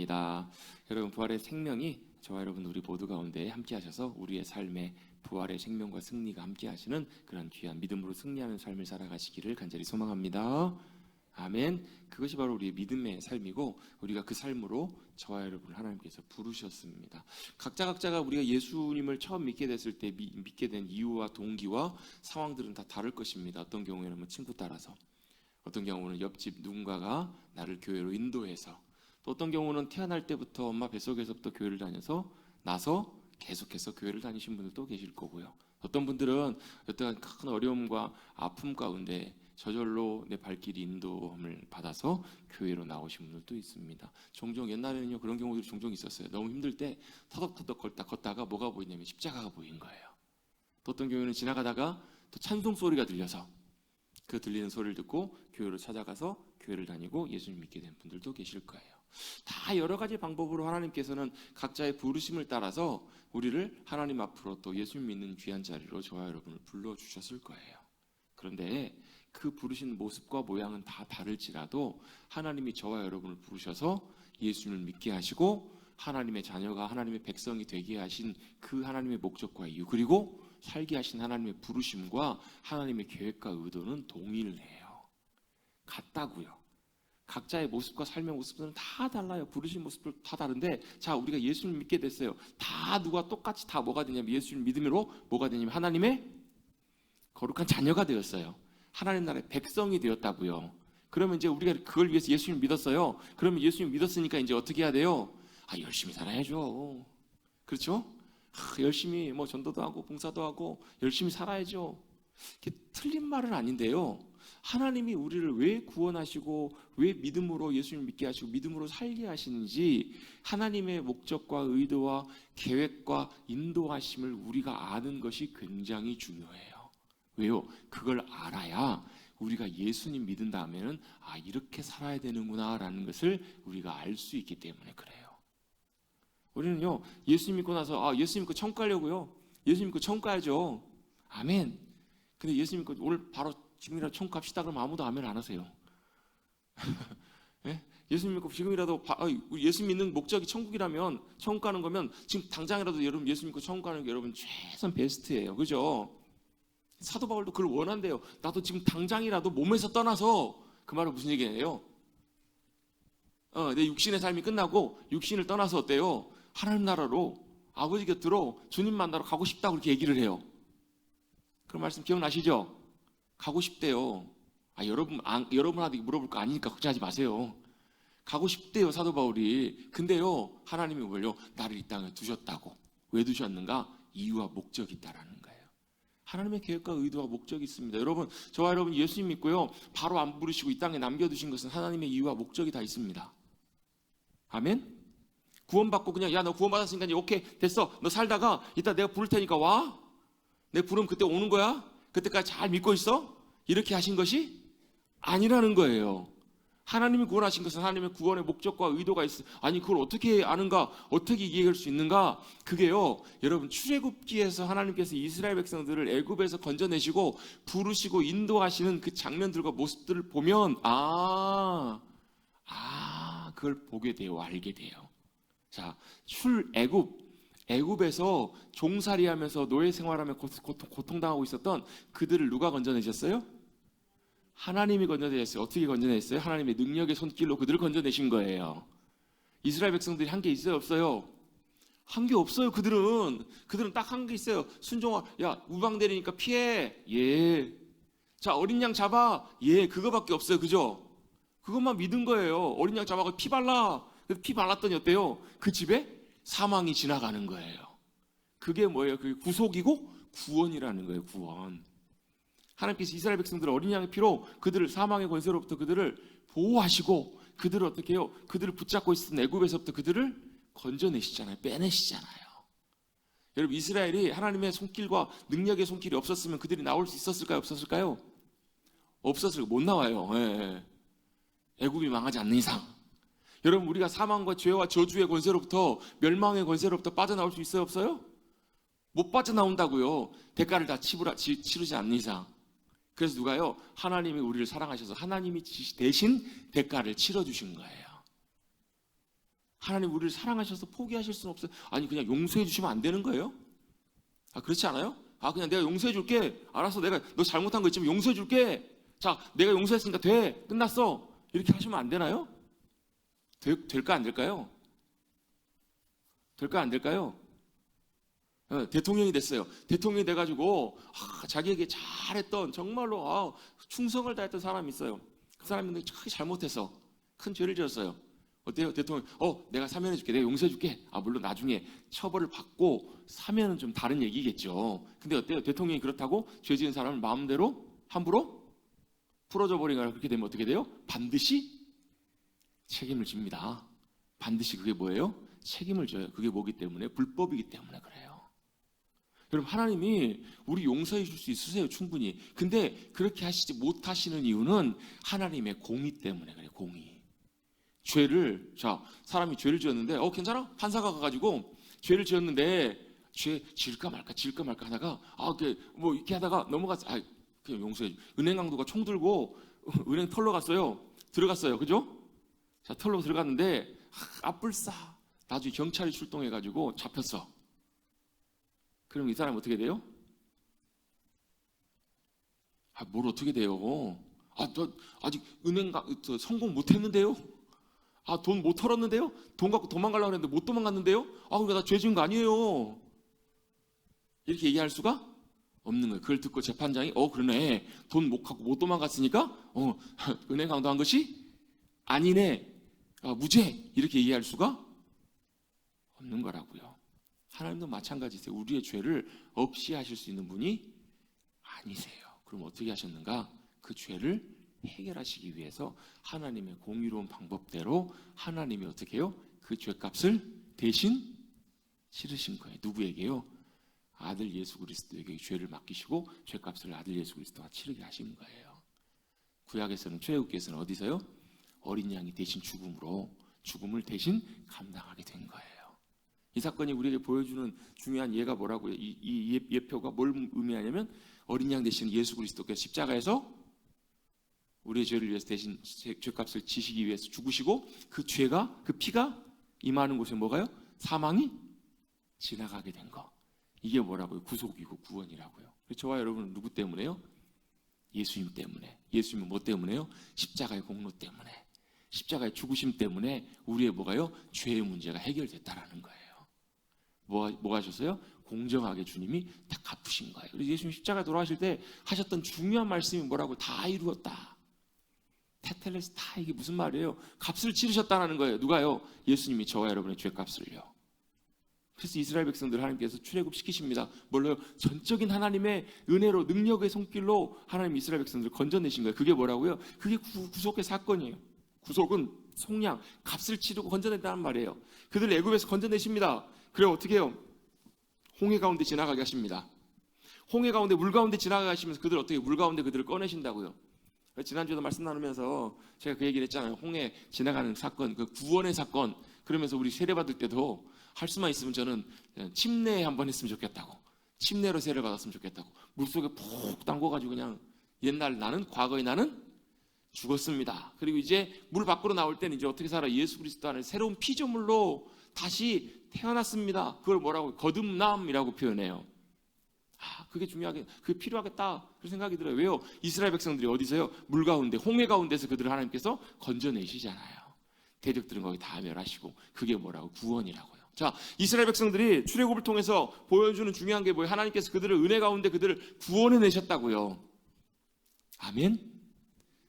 축복합니다. 여러분, 부활의 생명이 저와 여러분 우리 모두 가운데 함께 하셔서 우리의 삶에 부활의 생명과 승리가 함께 하시는 그런 귀한 믿음으로 승리하는 삶을 살아가시기를 간절히 소망합니다. 아멘. 그것이 바로 우리의 믿음의 삶이고, 우리가 그 삶으로 저와 여러분을 하나님께서 부르셨습니다. 각자가 우리가 예수님을 처음 믿게 됐을 때 믿게 된 이유와 동기와 상황들은 다 다를 것입니다. 어떤 경우에는 뭐 친구 따라서, 어떤 경우는 옆집 누군가가 나를 교회로 인도해서, 또 어떤 경우는 태어날 때부터 엄마 뱃속에서부터 교회를 다녀서 나서 계속해서 교회를 다니신 분들도 계실 거고요. 어떤 분들은 어떠한 큰 어려움과 아픔 가운데 저절로 내 발길이 인도함을 받아서 교회로 나오신 분들도 있습니다. 종종 옛날에는요, 그런 경우들이 종종 있었어요. 너무 힘들 때 터덕터덕 걷다가 뭐가 보이냐면 십자가가 보인 거예요. 또 어떤 경우에는 지나가다가 또 찬송 소리가 들려서 그 들리는 소리를 듣고 교회로 찾아가서 교회를 다니고 예수님 믿게 된 분들도 계실 거예요. 다 여러 가지 방법으로 하나님께서는 각자의 부르심을 따라서 우리를 하나님 앞으로 또 예수님 믿는 귀한 자리로 저와 여러분을 불러주셨을 거예요. 그런데 그 부르신 모습과 모양은 다 다를지라도 하나님이 저와 여러분을 부르셔서 예수님을 믿게 하시고 하나님의 자녀가 하나님의 백성이 되게 하신 그 하나님의 목적과 이유, 그리고 살게 하신 하나님의 부르심과 하나님의 계획과 의도는 동일해요. 같다고요. 각자의 모습과 삶의 모습들은 다 달라요. 부르신 모습도 다 다른데, 자, 우리가 예수님 믿게 됐어요. 다 누가 똑같이 다 뭐가 되냐면, 예수님 믿음으로 뭐가 되냐면 하나님의 거룩한 자녀가 되었어요. 하나님 나라의 백성이 되었다고요. 그러면 이제 우리가 그걸 위해서 예수님 믿었어요. 그러면 예수님 믿었으니까 이제 어떻게 해야 돼요? 열심히 살아야죠. 그렇죠? 열심히 뭐 전도도 하고 봉사도 하고 열심히 살아야죠. 이게 틀린 말은 아닌데요. 하나님이 우리를 왜 구원하시고 왜 믿음으로 예수님 믿게 하시고 믿음으로 살게 하시는지, 하나님의 목적과 의도와 계획과 인도하심을 우리가 아는 것이 굉장히 중요해요. 왜요? 그걸 알아야 우리가 예수님 믿은 다음에는 이렇게 살아야 되는구나 라는 것을 우리가 알 수 있기 때문에 그래요. 우리는요, 예수님 믿고 나서 예수님 믿고 천국 가려고요. 예수님 믿고 천국 가야죠. 아멘. 근데 예수님 믿고 오늘 바로 지금이라도 천국 갑시다 그러면 아무도 아멘 안 하세요. 예? 예수님 믿고 지금이라도 예수 믿는 목적이 천국이라면, 천국 가는 거면 지금 당장이라도 여러분 예수 믿고 천국 가는 게 여러분 최선 베스트예요. 그죠? 사도 바울도 그걸 원한대요. 나도 지금 당장이라도 몸에서 떠나서, 그 말은 무슨 얘기예요? 내 육신의 삶이 끝나고 육신을 떠나서 어때요? 하나님 나라로, 아버지 곁으로 주님 만나러 가고 싶다고 그렇게 얘기를 해요. 그런 말씀 기억나시죠? 가고 싶대요. 여러분한테 물어볼 거 아니니까 걱정하지 마세요. 가고 싶대요, 사도 바울이. 근데요, 하나님이 뭘요? 나를 이 땅에 두셨다고. 왜 두셨는가? 이유와 목적이 있다라는 거예요. 하나님의 계획과 의도와 목적이 있습니다. 여러분, 저와 여러분 예수님 믿고요, 바로 안 부르시고 이 땅에 남겨두신 것은 하나님의 이유와 목적이 다 있습니다. 아멘? 구원받고 그냥 너 구원받았으니까 이제 오케이 됐어, 너 살다가 이따 내가 부를 테니까 와, 내 부르면 그때 오는 거야, 그때까지 잘 믿고 있어, 이렇게 하신 것이 아니라는 거예요. 하나님이 구원하신 것은 하나님의 구원의 목적과 의도가 있어. 그걸 어떻게 아는가, 어떻게 이해할 수 있는가? 그게요, 여러분, 출애굽기에서 하나님께서 이스라엘 백성들을 애굽에서 건져내시고 부르시고 인도하시는 그 장면들과 모습들을 보면 그걸 보게 돼요. 알게 돼요. 자, 애굽에서 종살이하면서 노예 생활하며 고통당하고 있었던 그들을 누가 건져내셨어요? 하나님이 건져내셨어요. 어떻게 건져냈어요? 하나님의 능력의 손길로 그들을 건져내신 거예요. 이스라엘 백성들이 한 게 있어요, 없어요? 한 게 없어요. 그들은 딱 한 게 있어요. 순종아, 우방 내리니까 피해. 예. 자, 어린 양 잡아. 예. 그거밖에 없어요. 그죠? 그것만 믿은 거예요. 어린 양 잡아서 피 발라. 피 발랐더니 어때요? 그 집에 사망이 지나가는 거예요. 그게 뭐예요? 그게 구속이고 구원이라는 거예요. 구원. 하나님께서 이스라엘 백성들을 어린 양의 피로 그들을 사망의 권세로부터 그들을 보호하시고, 그들을 어떻게 해요? 그들을 붙잡고 있었던 애굽에서부터 그들을 건져내시잖아요. 빼내시잖아요. 여러분, 이스라엘이 하나님의 손길과 능력의 손길이 없었으면 그들이 나올 수 있었을까요? 없었을까요? 없었을까요? 못 나와요. 예. 애굽이 망하지 않는 이상. 여러분, 우리가 사망과 죄와 저주의 권세로부터, 멸망의 권세로부터 빠져나올 수 있어요? 없어요? 못 빠져나온다고요. 대가를 다 치르지 않는 이상. 그래서 누가요? 하나님이 우리를 사랑하셔서 하나님이 대신 대가를 치러주신 거예요. 하나님 우리를 사랑하셔서 포기하실 수는 없어요. 아니 그냥 용서해 주시면 안 되는 거예요? 그렇지 않아요? 그냥 내가 용서해 줄게. 알았어, 내가 너 잘못한 거 있지만 용서해 줄게. 자, 내가 용서했으니까 돼. 끝났어. 이렇게 하시면 안 되나요? 될까 안 될까요? 될까 안 될까요? 대통령이 됐어요. 대통령이 돼가지고 자기에게 잘했던 정말로 충성을 다했던 사람이 있어요. 그 사람이 크게 잘못해서 큰 죄를 지었어요. 어때요? 대통령 내가 사면해 줄게. 내가 용서해 줄게. 물론 나중에 처벌을 받고 사면은 좀 다른 얘기겠죠. 근데 어때요? 대통령이 그렇다고 죄 지은 사람을 마음대로 함부로 풀어줘 버리거나 그렇게 되면 어떻게 돼요? 반드시 책임을 집니다. 반드시 그게 뭐예요? 책임을 져요. 그게 뭐기 때문에? 불법이기 때문에 그래요. 여러분, 하나님이 우리 용서해 줄 수 있으세요, 충분히. 근데 그렇게 하시지 못하시는 이유는 하나님의 공의 때문에 그래요. 공의. 사람이 죄를 지었는데 괜찮아? 판사가 가가지고 죄를 지었는데 죄 지을까 말까 하다가 이렇게 하다가 넘어갔어. 그냥 용서해. 은행 강도가 총 들고 은행 털러 갔어요. 들어갔어요. 그죠? 자, 털러 들어갔는데 앞불싸 나중에 경찰이 출동해가지고 잡혔어. 그럼 이 사람이 어떻게 돼요? 뭘 어떻게 돼요? 너 아직 은행 성공 못했는데요? 돈 못 털었는데요? 돈 갖고 도망가려고 했는데 못 도망갔는데요? 그러니까 나 죄 지은 거 아니에요. 이렇게 얘기할 수가 없는 거예요. 그걸 듣고 재판장이 그러네. 돈 못 갖고 못 도망갔으니까 은행 강도한 것이 아니네. 무죄. 이렇게 얘기할 수가 없는 거라고요. 하나님도 마찬가지세요. 우리의 죄를 없이 하실 수 있는 분이 아니세요. 그럼 어떻게 하셨는가? 그 죄를 해결하시기 위해서 하나님의 공의로운 방법대로 하나님이 어떻게 해요? 그 죄값을 대신 치르신 거예요. 누구에게요? 아들 예수 그리스도에게 죄를 맡기시고 죄값을 아들 예수 그리스도가 치르게 하신 거예요. 구약에서는 출애굽기에서는 어디서요? 어린 양이 대신 죽음을 대신 감당하게 된 거예요. 이 사건이 우리에게 보여주는 중요한 예가 뭐라고요? 이 예표가 뭘 의미하냐면 어린 양 대신 예수 그리스도께서 십자가에서 우리의 죄를 위해서 대신 죄값을 지시기 위해서 죽으시고 그 피가 임하는 곳에 뭐가요? 사망이 지나가게 된 거. 이게 뭐라고요? 구속이고 구원이라고요. 저와 여러분은 누구 때문에요? 예수님 때문에. 예수님은 뭐 때문에요? 십자가의 공로 때문에. 십자가의 죽으심 때문에 우리의 뭐가요? 죄의 문제가 해결됐다라는 거예요. 뭐 하셨어요? 공정하게 주님이 다 갚으신 거예요. 그래서 예수님 십자가에 돌아가실 때 하셨던 중요한 말씀이 뭐라고? 다 이루었다. 테텔레스 다 이게 무슨 말이에요? 값을 치르셨다는 거예요. 누가요? 예수님이 저와 여러분의 죄값을요. 그래서 이스라엘 백성들 하나님께서 출애굽시키십니다. 뭘로요? 전적인 하나님의 은혜로 능력의 손길로 하나님 이스라엘 백성들을 건져내신 거예요. 그게 뭐라고요? 그게 구속의 사건이에요. 구속은 속량, 값을 치르고 건져낸다는 말이에요. 그들 애굽에서 건져내십니다. 그래 어떻게 해요? 홍해 가운데 지나가게 하십니다. 홍해 가운데 물 가운데 지나가게 하시면서 그들 어떻게 물 가운데 그들을 꺼내신다고요. 지난주에도 말씀 나누면서 제가 그 얘기를 했잖아요. 홍해 지나가는 사건, 그 구원의 사건. 그러면서 우리 세례받을 때도 할 수만 있으면 저는 침례 한번 했으면 좋겠다고. 침례로 세례를 받았으면 좋겠다고. 물속에 푹 담궈가지고 그냥 과거의 나는 죽었습니다. 그리고 이제 물 밖으로 나올 때는 이제 어떻게 살아? 예수 그리스도 안에 새로운 피조물로 다시 태어났습니다. 그걸 뭐라고? 거듭남이라고 표현해요. 그게 그게 필요하겠다. 그런 생각이 들어요. 왜요? 이스라엘 백성들이 어디서요? 물 가운데, 홍해 가운데서 그들을 하나님께서 건져내시잖아요. 대적들은 거기 다 멸하시고. 그게 뭐라고? 구원이라고요. 자, 이스라엘 백성들이 출애굽을 통해서 보여주는 중요한 게 뭐예요? 하나님께서 그들을 은혜 가운데 그들을 구원해내셨다고요. 아멘?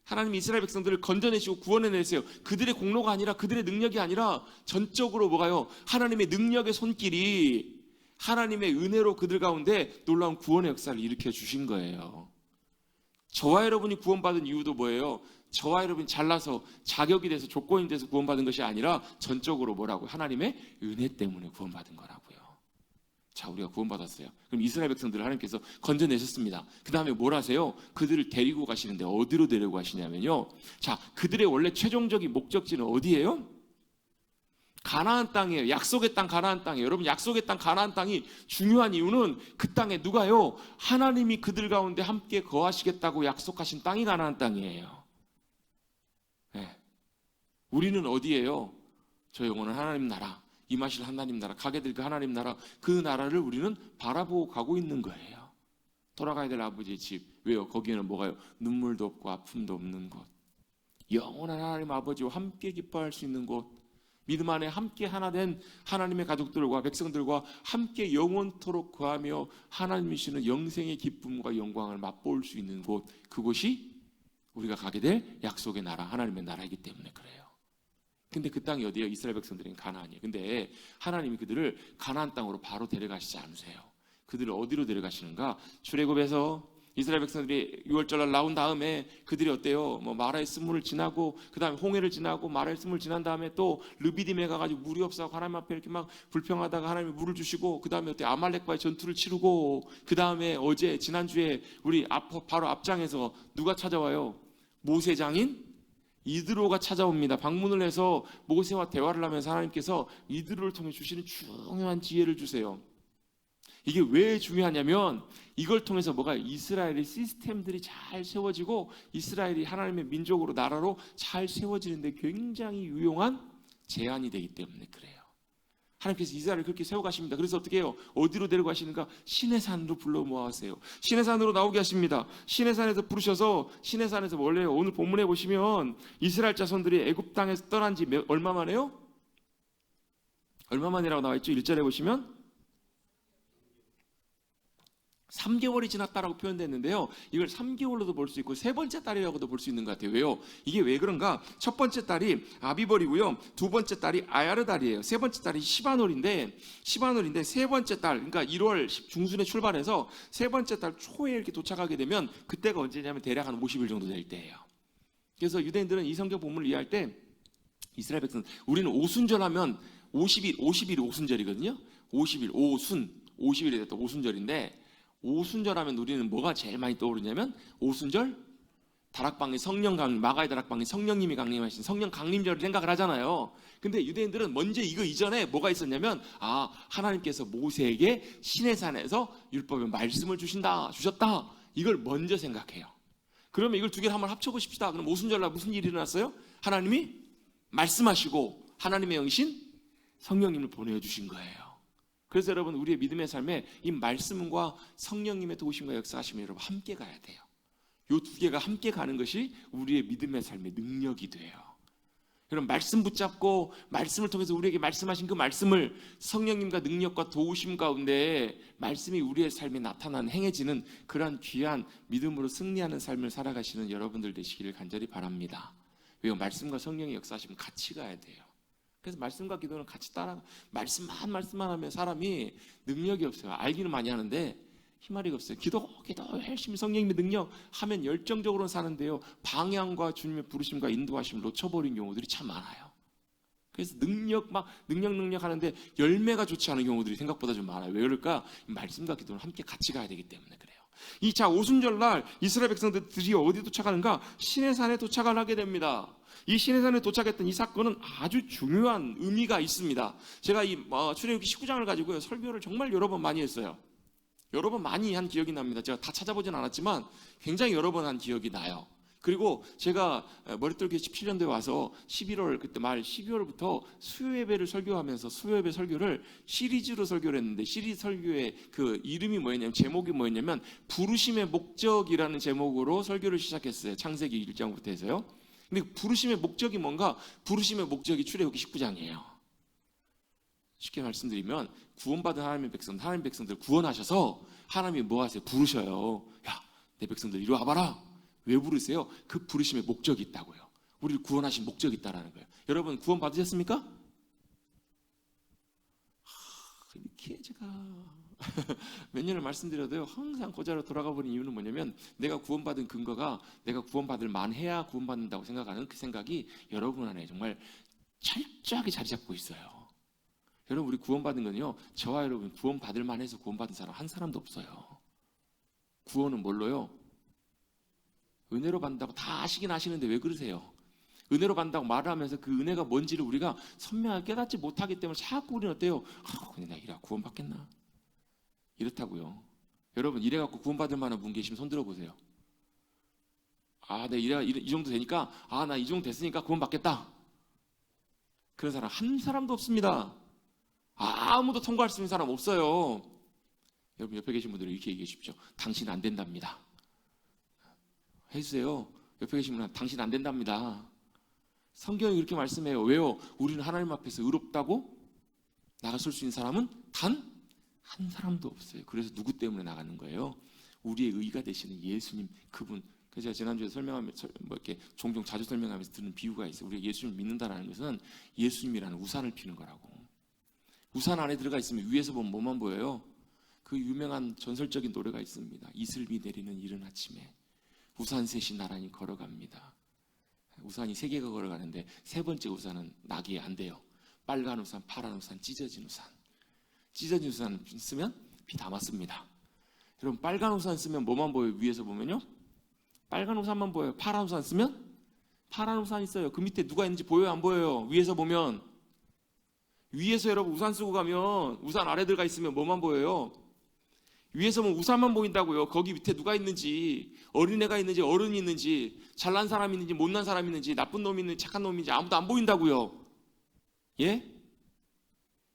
하나님이 이스라엘 백성들을 건져내시고 구원해내세요. 그들의 공로가 아니라 그들의 능력이 아니라 전적으로 뭐가요? 하나님의 능력의 손길이 하나님의 은혜로 그들 가운데 놀라운 구원의 역사를 일으켜 주신 거예요. 저와 여러분이 구원받은 이유도 뭐예요? 저와 여러분이 잘나서 자격이 돼서 조건이 돼서 구원받은 것이 아니라 전적으로 뭐라고? 하나님의 은혜 때문에 구원받은 거라고요. 자, 우리가 구원받았어요. 그럼 이스라엘 백성들을 하나님께서 건져내셨습니다. 그 다음에 뭘 하세요? 그들을 데리고 가시는데 어디로 데리고 가시냐면요. 자, 그들의 원래 최종적인 목적지는 어디예요? 가나안 땅이에요. 약속의 땅 가나안 땅이에요. 여러분, 약속의 땅 가나안 땅이 중요한 이유는 그 땅에 누가요? 하나님이 그들 가운데 함께 거하시겠다고 약속하신 땅이 가나안 땅이에요. 네. 우리는 어디예요? 저 영원한 하나님 나라, 임하실 하나님 나라, 가게 될 그 하나님 나라, 그 나라를 우리는 바라보고 가고 있는 거예요. 돌아가야 될 아버지의 집. 왜요? 거기에는 뭐가요? 눈물도 없고 아픔도 없는 곳. 영원한 하나님 아버지와 함께 기뻐할 수 있는 곳. 믿음 안에 함께 하나 된 하나님의 가족들과 백성들과 함께 영원토록 거하며 하나님이 주시는 영생의 기쁨과 영광을 맛볼 수 있는 곳. 그곳이 우리가 가게 될 약속의 나라, 하나님의 나라이기 때문에 그래요. 근데 그 땅이 어디예요? 이스라엘 백성들은 가나안이에요. 근데 하나님이 그들을 가나안 땅으로 바로 데려가시지 않으세요. 그들을 어디로 데려가시는가? 출애굽에서 이스라엘 백성들이 6월절날 나온 다음에 그들이 어때요? 마라의 쓴물을 지나고 그 다음에 홍해를 지나고 마라의 쓴물을 지난 다음에 또 르비딤에 가가지고 물이 없어서 하나님 앞에 이렇게 막 불평하다가 하나님이 물을 주시고 그 다음에 어때? 아말렉과의 전투를 치르고 그 다음에 어제 지난주에 우리 바로 앞장에서 누가 찾아와요? 모세 장인 이드로가 찾아옵니다. 방문을 해서 모세와 대화를 하면서 하나님께서 이드로를 통해 주시는 중요한 지혜를 주세요. 이게 왜 중요하냐면 이걸 통해서 뭐가 이스라엘의 시스템들이 잘 세워지고 이스라엘이 하나님의 민족으로 나라로 잘 세워지는데 굉장히 유용한 제안이 되기 때문에 그래요. 하나님께서 이스라엘을 그렇게 세워가십니다. 그래서 어떻게 해요? 어디로 데려가시는가? 시내산으로 불러 모아세요. 시내산으로 나오게 하십니다. 시내산에서 부르셔서 시내산에서 원래 오늘 본문에 보시면 이스라엘 자손들이 애굽 땅에서 떠난 지 얼마 만에요? 얼마 만이라고 나와 있죠? 1절에 보시면 3개월이 지났다라고 표현됐는데요. 이걸 3개월로도 볼 수 있고 세 번째 딸이라고도 볼 수 있는 것 같아요. 왜요? 이게 왜 그런가? 첫 번째 딸이 아비벌이고요. 두 번째 딸이 아야르달이에요. 세 번째 딸이 시바놀인데 세 번째 딸, 그러니까 1월 중순에 출발해서 세 번째 달 초에 이렇게 도착하게 되면 그때가 언제냐면 대략 한 50일 정도 될 때예요. 그래서 유대인들은 이 성경 본문을 이해할 때 이스라엘 백성, 우리는 오순절하면 50일이 오순절이거든요. 50일, 50일이 됐다 오순절인데 오순절하면 우리는 뭐가 제일 많이 떠오르냐면 오순절 다락방에 성령 강림, 마가의 다락방에 성령님이 강림하신 성령 강림절을 생각을 하잖아요. 근데 유대인들은 먼저 이거 이전에 뭐가 있었냐면 하나님께서 모세에게 시내산에서 율법의 말씀을 주셨다. 이걸 먼저 생각해요. 그러면 이걸 두 개를 한번 합쳐보십시다. 그럼 오순절날 무슨 일이 일어났어요? 하나님이 말씀하시고 하나님의 영이신 성령님을 보내주신 거예요. 그래서 여러분 우리의 믿음의 삶에 이 말씀과 성령님의 도우심과 역사하심이 여러분 함께 가야 돼요. 이 두 개가 함께 가는 것이 우리의 믿음의 삶의 능력이 돼요. 여러분 말씀 붙잡고 말씀을 통해서 우리에게 말씀하신 그 말씀을 성령님과 능력과 도우심 가운데 말씀이 우리의 삶에 나타난 행해지는 그러한 귀한 믿음으로 승리하는 삶을 살아가시는 여러분들 되시기를 간절히 바랍니다. 왜요? 말씀과 성령의 역사하시면 같이 가야 돼요. 그래서 말씀과 기도는 같이 따라 말씀만 하면 사람이 능력이 없어요. 알기는 많이 하는데 힘마리가 없어요. 기도 열심히 성령님의 능력 하면 열정적으로 사는데요. 방향과 주님의 부르심과 인도하심을 놓쳐버린 경우들이 참 많아요. 그래서 능력 하는데 열매가 좋지 않은 경우들이 생각보다 좀 많아요. 왜 그럴까? 말씀과 기도는 함께 같이 가야 되기 때문에 그래요. 오순절날 이스라엘 백성들이 어디 도착하는가? 시내산에 도착을 하게 됩니다. 이 시내산에 도착했던 이 사건은 아주 중요한 의미가 있습니다. 제가 이 출애굽기 19장을 가지고요 설교를 정말 여러 번 많이 했어요. 여러 번 많이 한 기억이 납니다. 제가 다 찾아보진 않았지만 굉장히 여러 번 한 기억이 나요. 그리고 제가 머릿돌기 17년도에 와서 11월 그때 말 12월부터 수요예배를 설교하면서 수요예배 설교를 시리즈로 설교를 했는데 시리즈 설교의 그 이름이 뭐였냐면 제목이 뭐였냐면 부르심의 목적이라는 제목으로 설교를 시작했어요. 창세기 1장부터 해서요. 근데 부르심의 목적이 뭔가? 부르심의 목적이 출애굽기 19장이에요. 쉽게 말씀드리면 구원받은 하나님의 백성들 구원하셔서 하나님이 뭐 하세요? 부르셔요. 야, 내 백성들 이리 와봐라. 왜 부르세요? 그 부르심의 목적이 있다고요. 우리를 구원하신 목적이 있다라는 거예요. 여러분 구원 받으셨습니까? 이렇게 제가 몇 년을 말씀드려도요 항상 고자로 돌아가 버린 이유는 뭐냐면 내가 구원받은 근거가 내가 구원받을 만해야 구원받는다고 생각하는 그 생각이 여러분 안에 정말 철저하게 자리 잡고 있어요. 여러분 우리 구원받은 건요 저와 여러분 구원받을 만해서 구원받은 사람 한 사람도 없어요. 구원은 뭘로요? 은혜로 받는다고 다 아시긴 아시는데 왜 그러세요? 은혜로 받는다고 말을 하면서 그 은혜가 뭔지를 우리가 선명하게 깨닫지 못하기 때문에 자꾸 우리는 어때요? 근데 나 이래 구원받겠나? 이렇다고요. 여러분 이래갖고 구원받을 만한 분 계시면 손 들어보세요. 내가 이 정도 되니까 나 이 정도 됐으니까 구원받겠다. 그런 사람 한 사람도 없습니다. 아무도 통과할 수 있는 사람 없어요. 여러분 옆에 계신 분들은 이렇게 얘기해 주십시오. 당신 안 된답니다. 해주세요. 옆에 계신 분은 당신 안 된답니다. 성경이 그렇게 말씀해요. 왜요? 우리는 하나님 앞에서 의롭다고 나가설 수 있는 사람은 단 한 사람도 없어요. 그래서 누구 때문에 나가는 거예요? 우리의 의가 되시는 예수님, 그분. 그래서 제가 지난주에 설명하면서 이렇게 종종 자주 설명하면서 드는 비유가 있어요. 우리가 예수님을 믿는다는 것은 예수님이라는 우산을 피는 거라고. 우산 안에 들어가 있으면 위에서 보면 뭐만 보여요? 그 유명한 전설적인 노래가 있습니다. 이슬비 내리는 이른 아침에 우산 셋이 나란히 걸어갑니다. 우산이 세 개가 걸어가는데 세 번째 우산은 나기에 안 돼요. 빨간 우산, 파란 우산, 찢어진 우산. 찢어진 우산 쓰면 비 다 맞습니다. 여러분 빨간 우산 쓰면 뭐만 보여요? 위에서 보면요. 빨간 우산만 보여요. 파란 우산 쓰면 파란 우산 있어요. 그 밑에 누가 있는지 보여요? 안 보여요? 위에서 보면. 위에서 여러분 우산 쓰고 가면 우산 아래 들어가 있으면 뭐만 보여요? 위에서 보면 우산만 보인다고요. 거기 밑에 누가 있는지, 어린애가 있는지 어른이 있는지, 잘난 사람이 있는지 못난 사람이 있는지, 나쁜 놈이 있는지 착한 놈인지 아무도 안 보인다고요. 예?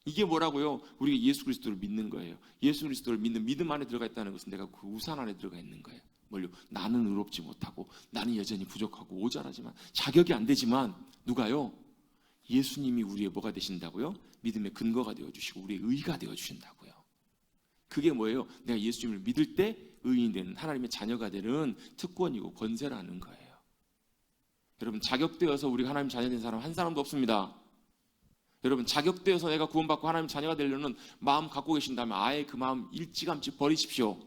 이게 뭐라고요? 우리가 예수 그리스도를 믿는 거예요. 예수 그리스도를 믿는 믿음 안에 들어가 있다는 것은 내가 그 우산 안에 들어가 있는 거예요. 뭘요? 나는 의롭지 못하고 나는 여전히 부족하고 모자라지만 자격이 안 되지만 누가요? 예수님이 우리의 뭐가 되신다고요? 믿음의 근거가 되어주시고 우리의 의가 되어주신다고요. 그게 뭐예요? 내가 예수님을 믿을 때 의인이 되는 하나님의 자녀가 되는 특권이고 권세라는 거예요. 여러분 자격되어서 우리가 하나님 자녀 된 사람 한 사람도 없습니다. 여러분 자격되어서 내가 구원받고 하나님 자녀가 되려는 마음 갖고 계신다면 아예 그 마음 일찌감치 버리십시오.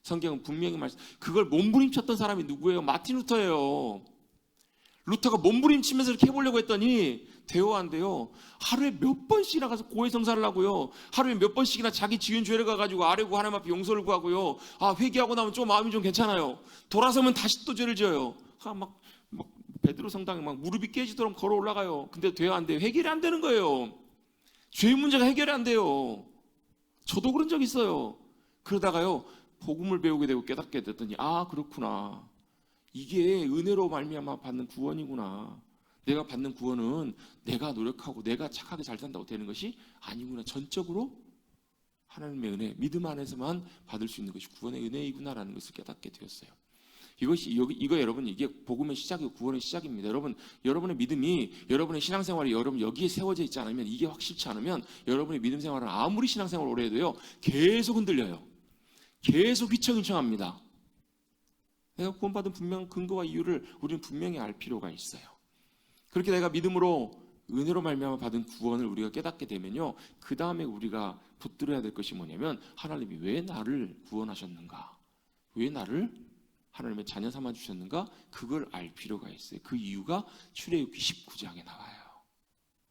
성경은 분명히 그걸 몸부림쳤던 사람이 누구예요? 마틴 루터예요. 루터가 몸부림치면서 이렇게 해보려고 했더니 돼요 안 돼요? 하루에 몇 번씩이나 가서 고해성사를 하고요. 하루에 몇 번씩이나 자기 지은 죄를 가가지고 아뢰고 하나님 앞에 용서를 구하고요. 회개하고 나면 좀 마음이 좀 괜찮아요. 돌아서면 다시 또 죄를 지어요. 막 베드로 성당에 막 무릎이 깨지도록 걸어 올라가요. 근데 돼요 안 돼요? 해결이 안 되는 거예요. 죄 문제가 해결이 안 돼요. 저도 그런 적 있어요. 그러다가요 복음을 배우게 되고 깨닫게 됐더니 그렇구나. 이게 은혜로 말미암아 받는 구원이구나. 내가 받는 구원은 내가 노력하고 내가 착하게 잘 산다고 되는 것이 아니구나. 전적으로 하나님의 은혜, 믿음 안에서만 받을 수 있는 것이 구원의 은혜이구나라는 것을 깨닫게 되었어요. 이거 여러분 이게 복음의 시작이고 구원의 시작입니다. 여러분의 믿음이 여러분의 신앙생활이 여러분 여기에 세워져 있지 않으면 이게 확실치 않으면 여러분의 믿음 생활은 아무리 신앙생활을 오래 해도요 계속 흔들려요. 계속 휘청휘청합니다. 내가 구원받은 분명 근거와 이유를 우리는 분명히 알 필요가 있어요. 그렇게 내가 믿음으로 은혜로 말미암아 받은 구원을 우리가 깨닫게 되면요 그 다음에 우리가 붙들어야 될 것이 뭐냐면 하나님이 왜 나를 구원하셨는가, 왜 나를 하나님의 자녀 삼아 주셨는가, 그걸 알 필요가 있어요. 그 이유가 출애굽기 19장에 나와요.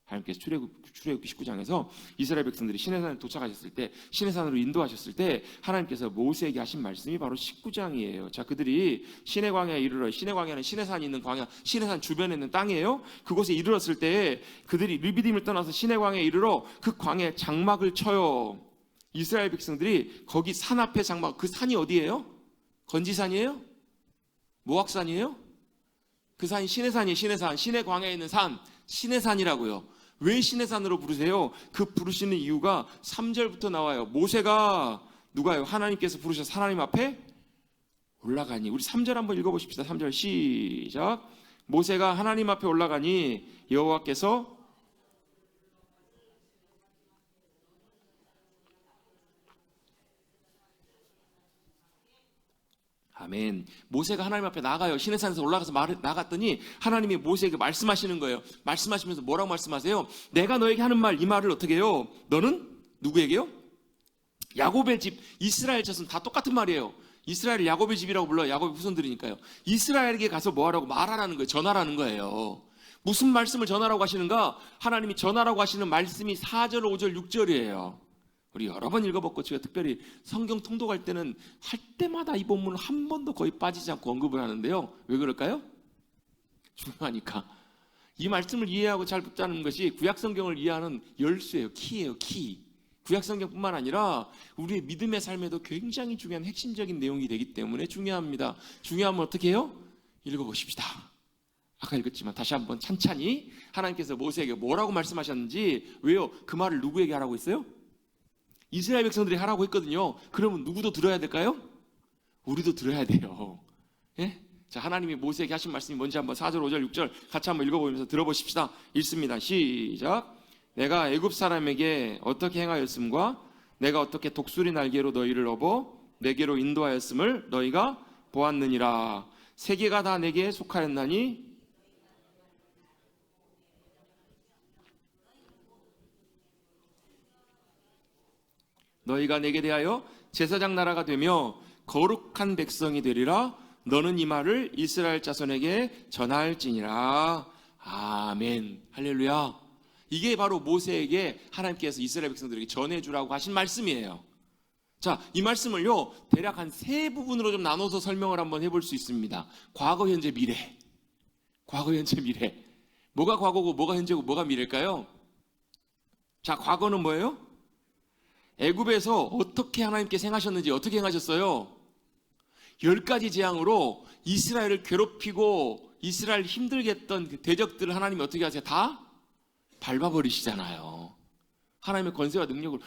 하나님께서 출애굽기 19장에서 이스라엘 백성들이 시내산에 도착하셨을 때, 시내산으로 인도하셨을 때 하나님께서 모세에게 하신 말씀이 바로 19장이에요. 자, 그들이 시내광야에 이르러, 시내광야는 시내산이 있는 광야, 시내산 주변에 있는 땅이에요. 그곳에 이르렀을 때 그들이 르비딤을 떠나서 시내광야에 이르러 그 광야에 장막을 쳐요. 이스라엘 백성들이 거기 산 앞에 장막, 그 산이 어디예요? 건지산이에요? 모악산이에요? 그 산이 시내산이에요. 시내산, 시내광야에 있는 산, 시내산이라고요. 왜 시내산으로 부르세요? 그 부르시는 이유가 3절부터 나와요. 모세가 누가요? 하나님께서 부르셔서 하나님 앞에 올라가니. 우리 3절 한번 읽어보십시다. 3절 시작. 모세가 하나님 앞에 올라가니 여호와께서 아멘. 모세가 하나님 앞에 나가요. 시내산에서 올라가서 나갔더니 하나님이 모세에게 말씀하시는 거예요. 말씀하시면서 뭐라고 말씀하세요? 내가 너에게 하는 말, 이 말을 어떻게 해요? 너는 누구에게요? 야곱의 집, 이스라엘 자손 다 똑같은 말이에요. 이스라엘을 야곱의 집이라고 불러요. 야곱의 후손들이니까요. 이스라엘에게 가서 뭐하라고? 말하라는 거예요. 전하라는 거예요. 무슨 말씀을 전하라고 하시는가? 하나님이 전하라고 하시는 말씀이 4절, 5절, 6절이에요. 우리 여러 번 읽어봤고 제가 특별히 성경 통독할 때는 할 때마다 이 본문을 한 번도 거의 빠지지 않고 언급을 하는데요. 왜 그럴까요? 중요하니까. 이 말씀을 이해하고 잘 붙잡는 것이 구약 성경을 이해하는 열쇠예요. 키예요. 키. 구약 성경뿐만 아니라 우리의 믿음의 삶에도 굉장히 중요한 핵심적인 내용이 되기 때문에 중요합니다. 중요하면 어떻게 해요? 읽어보십시다. 아까 읽었지만 다시 한번 찬찬히 하나님께서 모세에게 뭐라고 말씀하셨는지, 왜요? 그 말을 누구에게 하라고 했어요? 이스라엘 백성들이 하라고 했거든요. 그러면 누구도 들어야 될까요? 우리도 들어야 돼요. 예? 자, 하나님이 모세에게 하신 말씀이 뭔지 한번 4절, 5절, 6절 같이 한번 읽어보면서 들어보십시다. 읽습니다. 시작. 내가 애굽 사람에게 어떻게 행하였음과 내가 어떻게 독수리 날개로 너희를 업어 내게로 인도하였음을 너희가 보았느니라. 세계가 다 내게 속하였나니 너희가 내게 대하여 제사장 나라가 되며 거룩한 백성이 되리라. 너는 이 말을 이스라엘 자손에게 전할지니라. 아멘. 할렐루야. 이게 바로 모세에게 하나님께서 이스라엘 백성들에게 전해주라고 하신 말씀이에요. 자, 이 말씀을요 대략 한 세 부분으로 좀 나눠서 설명을 한번 해볼 수 있습니다. 과거, 현재, 미래. 과거, 현재, 미래. 뭐가 과거고 뭐가 현재고 뭐가 미래일까요? 자, 과거는 뭐예요? 애굽에서 어떻게 하나님께서 행하셨는지, 어떻게 행하셨어요? 10가지 재앙으로 이스라엘을 괴롭히고 이스라엘 힘들게 했던 그 대적들을 하나님이 어떻게 하세요? 다 밟아버리시잖아요. 하나님의 권세와 능력을,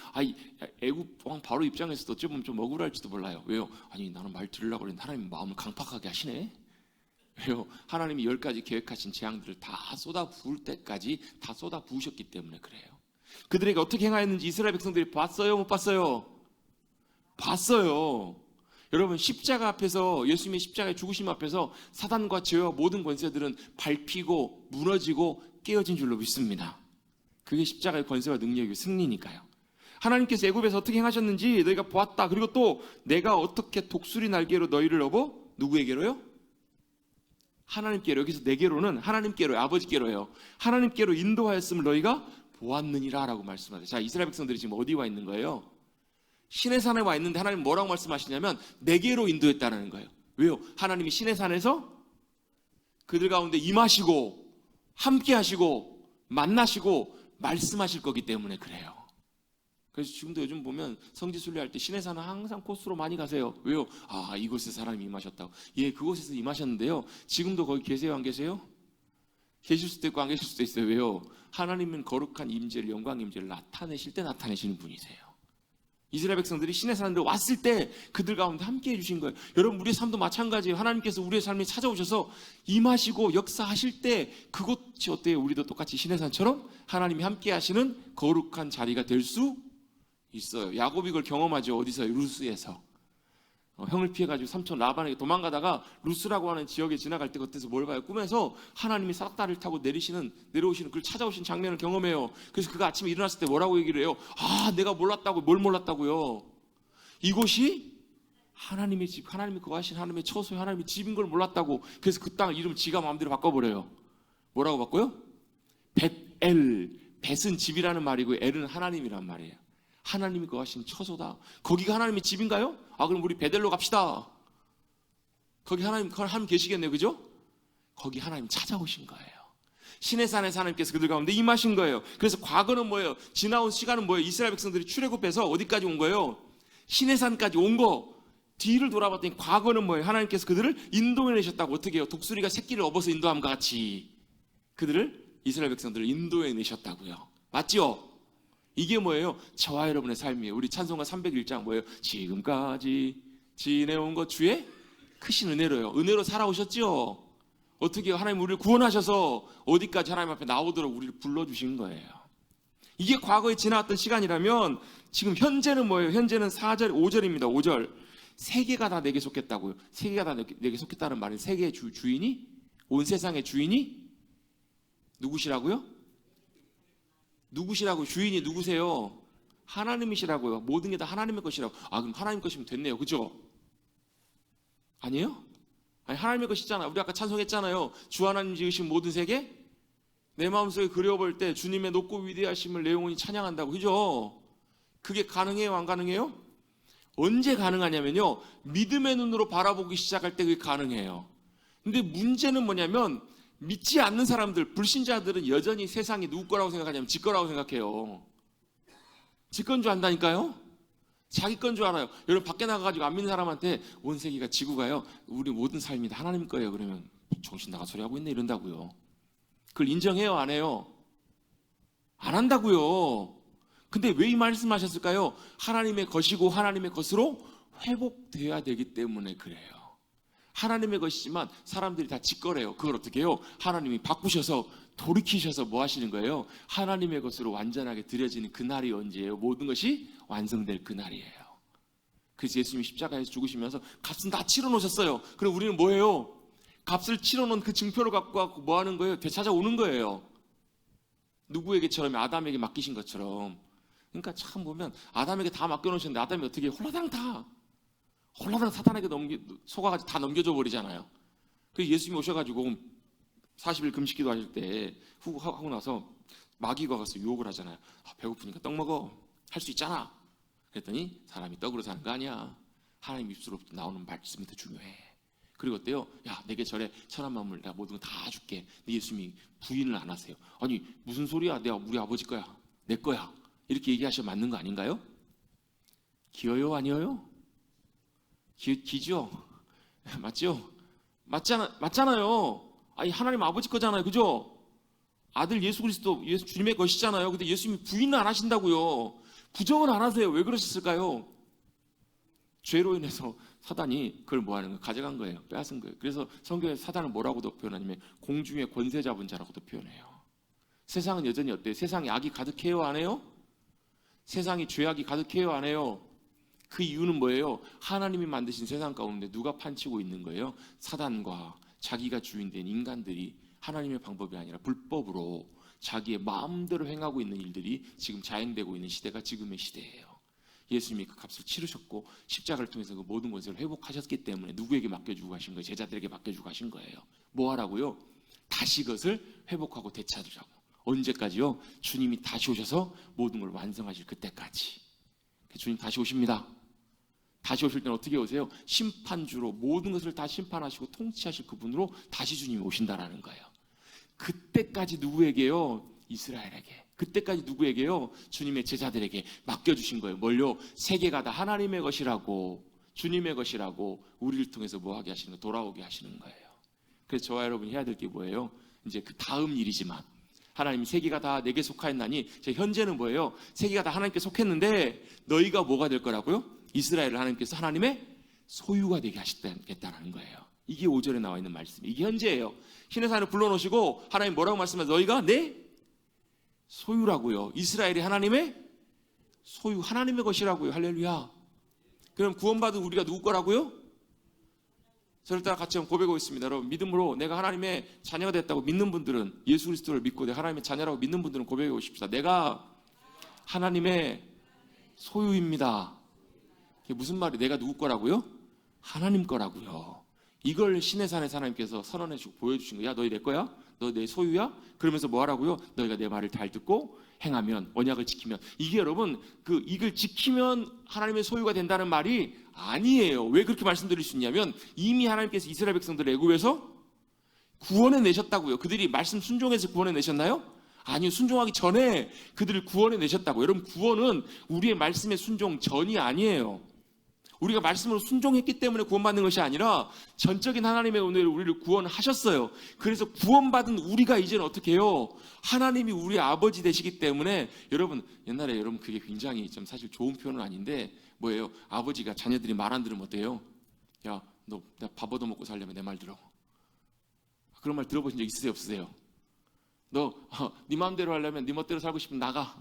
애굽 왕 바로 입장에서도 어쩌면 좀 억울할지도 몰라요. 왜요? 아니, 나는 말 들으려고 했는데 하나님 마음을 강팍하게 하시네. 왜요? 하나님이 10가지 계획하신 재앙들을 다 쏟아 부을 때까지 다 쏟아 부으셨기 때문에 그래요. 그들에게 어떻게 행하였는지 이스라엘 백성들이 봤어요? 못 봤어요? 봤어요. 여러분, 십자가 앞에서, 예수님의 십자가의 죽으심 앞에서 사단과 죄와 모든 권세들은 밟히고 무너지고 깨어진 줄로 믿습니다. 그게 십자가의 권세와 능력의 승리니까요. 하나님께서 애굽에서 어떻게 행하셨는지 너희가 보았다. 그리고 또 내가 어떻게 독수리 날개로 너희를 업어, 누구에게로요? 하나님께로. 여기서 내게로는 하나님께로요, 아버지께로요. 하나님께로 인도하였음을 너희가 보았느니라 라고 말씀하세요. 자, 이스라엘 백성들이 지금 어디 와 있는 거예요? 시내산에 와 있는데 하나님 뭐라고 말씀하시냐면 내게로 인도했다는 거예요. 왜요? 하나님이 시내산에서 그들 가운데 임하시고 함께 하시고 만나시고 말씀하실 거기 때문에 그래요. 그래서 지금도 요즘 보면 성지 순례할 때 시내산은 항상 코스로 많이 가세요. 왜요? 이곳에서 하나님이 임하셨다고. 예, 그곳에서 임하셨는데요. 지금도 거기 계세요, 안 계세요? 계실 수도 있고 안 계실 수도 있어요. 왜요? 하나님은 거룩한 임재를, 영광 임재를 나타내실 때 나타내시는 분이세요. 이스라엘 백성들이 시내산으로 왔을 때 그들 가운데 함께 해주신 거예요. 여러분, 우리의 삶도 마찬가지예요. 하나님께서 우리의 삶에 찾아오셔서 임하시고 역사하실 때 그곳이 어때요? 우리도 똑같이 시내산처럼 하나님이 함께 하시는 거룩한 자리가 될 수 있어요. 야곱이 그걸 경험하죠. 어디서? 루스에서. 형을 피해가지고 삼촌 라반에게 도망가다가 루스라고 하는 지역에 지나갈 때 그때서 뭘 봐요? 꿈에서 하나님이 싹다리를 타고 내려오시는 그걸 찾아오신 장면을 경험해요. 그래서 그가 아침에 일어났을 때 뭐라고 얘기를 해요? 내가 몰랐다고. 뭘 몰랐다고요? 이곳이 하나님의 집, 하나님이 거하신 하나님의 처소에 하나님의 집인 걸 몰랐다고. 그래서 그 땅 이름 지가 마음대로 바꿔버려요. 뭐라고 바꿔요? 벳엘. 벳은 집이라는 말이고 엘은 하나님이란 말이에요. 하나님이 거하신 처소다. 거기가 하나님의 집인가요? 그럼 우리 베델로 갑시다. 거기 하나님 계시겠네요. 그죠? 거기 하나님 찾아오신 거예요. 시내산에서 하나님께서 그들 가운데 임하신 거예요. 그래서 과거는 뭐예요? 지나온 시간은 뭐예요? 이스라엘 백성들이 출애굽해서 어디까지 온 거예요? 시내산까지 온 거. 뒤를 돌아봤더니 과거는 뭐예요? 하나님께서 그들을 인도해내셨다고. 어떻게 해요? 독수리가 새끼를 업어서 인도함과 같이 그들을, 이스라엘 백성들을 인도해내셨다고요. 맞죠? 이게 뭐예요? 저와 여러분의 삶이에요. 우리 찬송가 301장 뭐예요? 지금까지 지내온 것 주의 크신 은혜로요. 은혜로 살아오셨죠? 어떻게 해요? 하나님 우리를 구원하셔서 어디까지 하나님 앞에 나오도록 우리를 불러주신 거예요. 이게 과거에 지나왔던 시간이라면 지금 현재는 뭐예요? 현재는 4절, 5절입니다. 5절. 세계가 다 내게 속했다고요. 세계가 다 내게 속했다는 말은 세계의 주인이? 온 세상의 주인이? 누구시라고요? 누구시라고? 주인이 누구세요? 하나님이시라고요. 모든 게 다 하나님의 것이라고. 그럼 하나님 것이면 됐네요. 그죠? 아니에요? 하나님의 것이잖아. 우리 아까 찬송했잖아요. 주 하나님 지으신 모든 세계? 내 마음속에 그려볼 때 주님의 높고 위대하심을 내 영혼이 찬양한다고. 그죠? 그게 가능해요? 안 가능해요? 언제 가능하냐면요. 믿음의 눈으로 바라보기 시작할 때 그게 가능해요. 근데 문제는 뭐냐면 믿지 않는 사람들, 불신자들은 여전히 세상이 누구 거라고 생각하냐면 지 거라고 생각해요. 지 건 줄 안다니까요? 자기 건 줄 알아요. 여러분 밖에 나가가지고 안 믿는 사람한테 온 세계가 지구가요, 우리 모든 삶이 다 하나님 거예요. 그러면 정신 나간 소리 하고 있네 이런다고요. 그걸 인정해요, 안 해요? 안 한다고요. 근데 왜 이 말씀하셨을까요? 하나님의 것이고 하나님의 것으로 회복돼야 되기 때문에 그래요. 하나님의 것이지만 사람들이 다 짓거려요. 그걸 어떻게 해요? 하나님이 바꾸셔서 돌이키셔서 뭐 하시는 거예요? 하나님의 것으로 완전하게 드려지는 그날이 언제예요? 모든 것이 완성될 그날이에요. 그래서 예수님이 십자가에서 죽으시면서 값은 다 치러놓으셨어요. 그럼 우리는 뭐예요? 값을 치러놓은 그 증표를 갖고 와서 뭐 하는 거예요? 되찾아오는 거예요. 누구에게처럼? 아담에게 맡기신 것처럼. 그러니까 참 보면 아담에게 다 맡겨놓으셨는데 아담이 어떻게 홀라당 사탄에게 속아가지고 다 넘겨줘 버리잖아요. 그래서 예수님이 오셔가지고 40일 금식기도 하실 때 하고 나서 마귀가 가서 유혹을 하잖아요. 배고프니까 떡 먹어. 할 수 있잖아. 그랬더니 사람이 떡으로 사는 거 아니야. 하나님 입술로 나오는 말씀이 더 중요해. 그리고 어때요? 야, 내게 절에 천한 만물 내가 모든 거 다 줄게. 근데 예수님이 부인을 안 하세요. 아니 무슨 소리야? 내가 우리 아버지 거야. 내 거야. 이렇게 얘기하시면 맞는 거 아닌가요? 기어요? 아니어요? 기죠? 맞죠? 맞잖아요. 아니 하나님 아버지 거잖아요. 그죠? 아들 예수 그리스도 주님의 것이잖아요. 근데 예수님이 부인을 안 하신다고요. 부정을 안 하세요. 왜 그러셨을까요? 죄로 인해서 사단이 그걸 뭐 하는 거예요? 가져간 거예요. 빼앗은 거예요. 그래서 성경에 사단을 뭐라고도 표현하냐면 공중의 권세 잡은 자라고도 표현해요. 세상은 여전히 어때요? 세상에 악이 가득해요? 안 해요? 세상이 죄악이 가득해요? 안 해요? 그 이유는 뭐예요? 하나님이 만드신 세상 가운데 누가 판치고 있는 거예요? 사단과 자기가 주인된 인간들이 하나님의 방법이 아니라 불법으로 자기의 마음대로 행하고 있는 일들이 지금 자행되고 있는 시대가 지금의 시대예요. 예수님이 그 값을 치르셨고 십자가를 통해서 그 모든 것을 회복하셨기 때문에 누구에게 맡겨주고 가신 거예요? 제자들에게 맡겨주고 가신 거예요. 뭐 하라고요? 다시 그것을 회복하고 되찾으라고. 언제까지요? 주님이 다시 오셔서 모든 걸 완성하실 그때까지. 주님 다시 오십니다. 다시 오실 때는 어떻게 오세요? 심판주로 모든 것을 다 심판하시고 통치하실 그분으로 다시 주님이 오신다라는 거예요. 그때까지 누구에게요? 이스라엘에게. 그때까지 누구에게요? 주님의 제자들에게 맡겨주신 거예요. 뭘요? 세계가 다 하나님의 것이라고, 주님의 것이라고 우리를 통해서 뭐 하게 하시는 거예요? 돌아오게 하시는 거예요. 그래서 저와 여러분이 해야 될 게 뭐예요? 이제 그 다음 일이지만 하나님이 세계가 다 내게 속하였나니, 현재는 뭐예요? 세계가 다 하나님께 속했는데 너희가 뭐가 될 거라고요? 이스라엘을 하나님께서 하나님의 소유가 되게 하시겠다는 거예요. 이게 5절에 나와 있는 말씀이에요. 이게 현재예요. 신의 산을 불러놓으시고 하나님 뭐라고 말씀하세요? 너희가 내 소유라고요. 이스라엘이 하나님의 소유, 하나님의 것이라고요. 할렐루야. 그럼 구원받은 우리가 누구 거라고요? 저를 따라 같이 한번 고백하고 있습니다. 여러분, 믿음으로 내가 하나님의 자녀가 됐다고 믿는 분들은, 예수 그리스도를 믿고 내가 하나님의 자녀라고 믿는 분들은 고백하고 싶습니다. 내가 하나님의 소유입니다. 이게 무슨 말이? 내가 누구 거라고요? 하나님 거라고요. 이걸 신의 산에서 하나님께서 선언해 주고 보여주신 거야. 너희 내 거야? 너 내 소유야? 그러면서 뭐 하라고요? 너희가 내 말을 잘 듣고 행하면, 언약을 지키면. 이게 여러분, 이걸 지키면 하나님의 소유가 된다는 말이 아니에요. 왜 그렇게 말씀드릴 수 있냐면 이미 하나님께서 이스라엘 백성들을 애굽에서 구원해 내셨다고요. 그들이 말씀 순종해서 구원해 내셨나요? 아니요. 순종하기 전에 그들을 구원해 내셨다고. 여러분, 구원은 우리의 말씀의 순종 전이 아니에요. 우리가 말씀으로 순종했기 때문에 구원받는 것이 아니라 전적인 하나님의 은혜로 우리를 구원하셨어요. 그래서 구원받은 우리가 이제는 어떻게 해요? 하나님이 우리 아버지 되시기 때문에, 여러분, 옛날에 여러분 그게 굉장히 좀 사실 좋은 표현은 아닌데 뭐예요? 아버지가 자녀들이 말 안 들으면 어때요? 야, 너 밥 얻어먹고 살려면 내 말 들어. 그런 말 들어보신 적 있으세요? 없으세요? 너 네 마음대로 하려면, 네 멋대로 살고 싶으면 나가.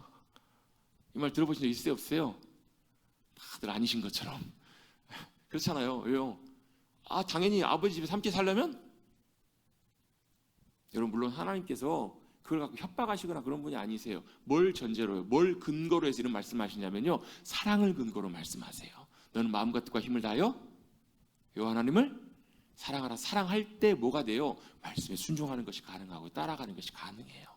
이 말 들어보신 적 있으세요? 없으세요? 다들 아니신 것처럼. 그렇잖아요. 왜요? 당연히 아버지 집에서 함께 살려면? 여러분, 물론 하나님께서 그걸 갖고 협박하시거나 그런 분이 아니세요. 뭘 전제로요? 뭘 근거로 해서 이런 말씀하시냐면요, 사랑을 근거로 말씀하세요. 너는 마음과 뜻과 힘을 다하여 요 하나님을 사랑하라. 사랑할 때 뭐가 돼요? 말씀에 순종하는 것이 가능하고 따라가는 것이 가능해요.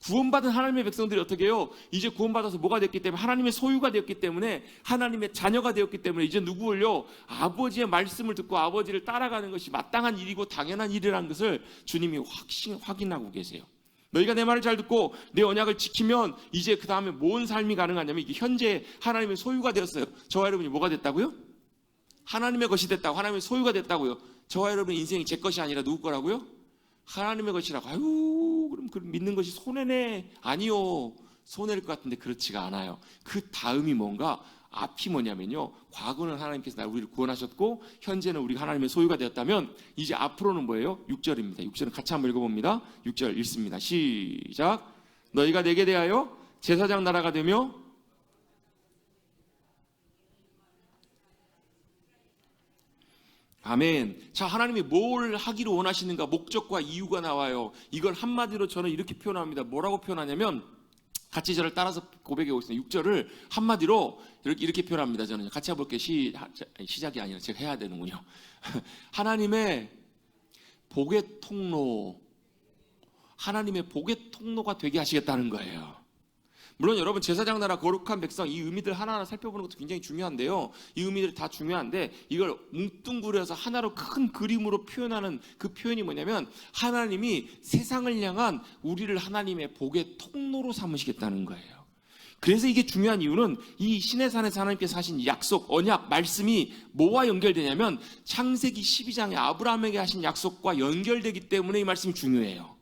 구원받은 하나님의 백성들이 어떻게 해요? 이제 구원받아서 뭐가 됐기 때문에, 하나님의 소유가 되었기 때문에, 하나님의 자녀가 되었기 때문에 이제 누구를요? 아버지의 말씀을 듣고 아버지를 따라가는 것이 마땅한 일이고 당연한 일이라는 것을 주님이 확인하고 계세요. 너희가 내 말을 잘 듣고 내 언약을 지키면 이제 그 다음에 뭔 삶이 가능하냐면, 이게 현재 하나님의 소유가 되었어요. 저와 여러분이 뭐가 됐다고요? 하나님의 것이 됐다고, 하나님의 소유가 됐다고요. 저와 여러분의 인생이 제 것이 아니라 누구 거라고요? 하나님의 것이라고. 아유, 그럼 믿는 것이 손해네. 아니요. 손해일 것 같은데 그렇지가 않아요. 그 다음이 뭔가, 앞이 뭐냐면요, 과거는 하나님께서 우리를 구원하셨고 현재는 우리가 하나님의 소유가 되었다면 이제 앞으로는 뭐예요? 6절입니다. 6절은 같이 한번 읽어봅니다. 6절 읽습니다. 시작. 너희가 내게 대하여 제사장 나라가 되며 아멘. 자, 하나님이 뭘 하기를 원하시는가, 목적과 이유가 나와요. 이걸 한마디로 저는 이렇게 표현합니다. 뭐라고 표현하냐면, 같이 저를 따라서 고백해 보겠습니다. 6절을 한마디로 이렇게 표현합니다. 저는 같이 해볼게요. 시작이 아니라 제가 해야 되는군요. 하나님의 복의 통로, 하나님의 복의 통로가 되게 하시겠다는 거예요. 물론 여러분, 제사장 나라 거룩한 백성, 이 의미들 하나하나 살펴보는 것도 굉장히 중요한데요, 이 의미들이 다 중요한데 이걸 뭉뚱그려서 하나로 큰 그림으로 표현하는 그 표현이 뭐냐면, 하나님이 세상을 향한 우리를 하나님의 복의 통로로 삼으시겠다는 거예요. 그래서 이게 중요한 이유는 이 신의 산에서 하나님께서 하신 약속, 언약, 말씀이 뭐와 연결되냐면 창세기 12장에 아브라함에게 하신 약속과 연결되기 때문에 이 말씀이 중요해요.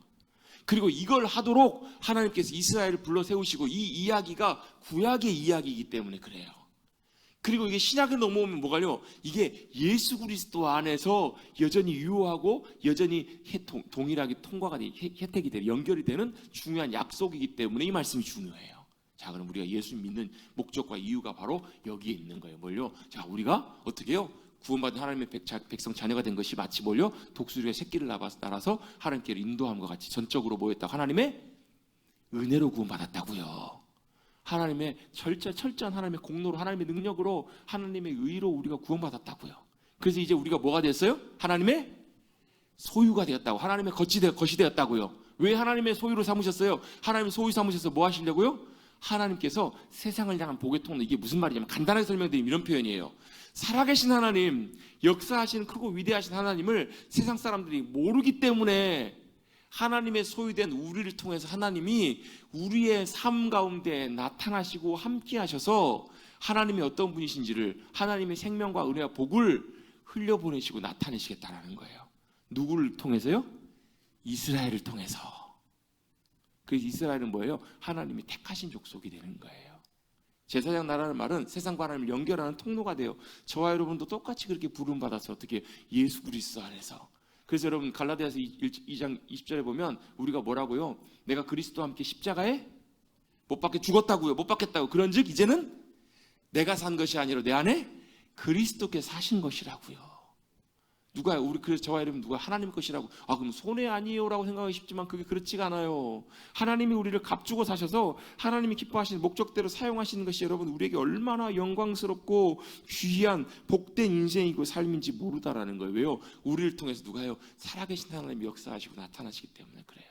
그리고 이걸 하도록 하나님께서 이스라엘을 불러 세우시고, 이 이야기가 구약의 이야기이기 때문에 그래요. 그리고 이게 신약을 넘어오면 뭐가요? 이게 예수 그리스도 안에서 여전히 유효하고 여전히 동일하게 통과가 돼, 혜택이 되는, 연결이 되는 중요한 약속이기 때문에 이 말씀이 중요해요. 자, 그럼 우리가 예수 믿는 목적과 이유가 바로 여기에 있는 거예요. 뭘요? 자, 우리가 어떻게 해요? 구원받은 하나님의 백성 자녀가 된 것이 마치 뭘요? 독수리의 새끼를 날아서 하나님께로 인도함과 같이 전적으로 뭐였다고? 하나님의 은혜로 구원받았다고요. 하나님의 철저한 하나님의 공로로, 하나님의 능력으로, 하나님의 의로 우리가 구원받았다고요. 그래서 이제 우리가 뭐가 됐어요? 하나님의 소유가 되었다고, 하나님의 것이 되었다고요. 왜 하나님의 소유로 삼으셨어요? 하나님의 소유 삼으셔서 뭐 하시려고요? 하나님께서 세상을 향한 복의 통로, 이게 무슨 말이냐면 간단하게 설명드리면 이런 표현이에요. 살아계신 하나님, 역사하시는 크고 위대하신 하나님을 세상 사람들이 모르기 때문에 하나님의 소유된 우리를 통해서 하나님이 우리의 삶 가운데 나타나시고 함께 하셔서 하나님이 어떤 분이신지를, 하나님의 생명과 은혜와 복을 흘려보내시고 나타내시겠다는 거예요. 누구를 통해서요? 이스라엘을 통해서. 그래서 이스라엘은 뭐예요? 하나님이 택하신 족속이 되는 거예요. 제사장 나라는 말은 세상과 하나님을 연결하는 통로가 돼요. 저와 여러분도 똑같이 그렇게 부름받아서 어떻게 예수 그리스도 안에서. 그래서 여러분, 갈라디아서 2장 20절에 보면 우리가 뭐라고요? 내가 그리스도와 함께 십자가에 못 박혀 죽었다고요. 못 박혔다고. 그런즉 이제는 내가 산 것이 아니라 내 안에 그리스도께서 사신 것이라고요. 누가, 그래서 저와 여러분, 누가 하나님 것이라고, 그럼 손해 아니에요라고 생각하기 쉽지만 그게 그렇지가 않아요. 하나님이 우리를 값주고 사셔서 하나님이 기뻐하시는 목적대로 사용하시는 것이 여러분, 우리에게 얼마나 영광스럽고 귀한 복된 인생이고 삶인지 모르다라는 거예요. 왜요? 우리를 통해서 누가요? 살아계신 하나님이 역사하시고 나타나시기 때문에 그래요.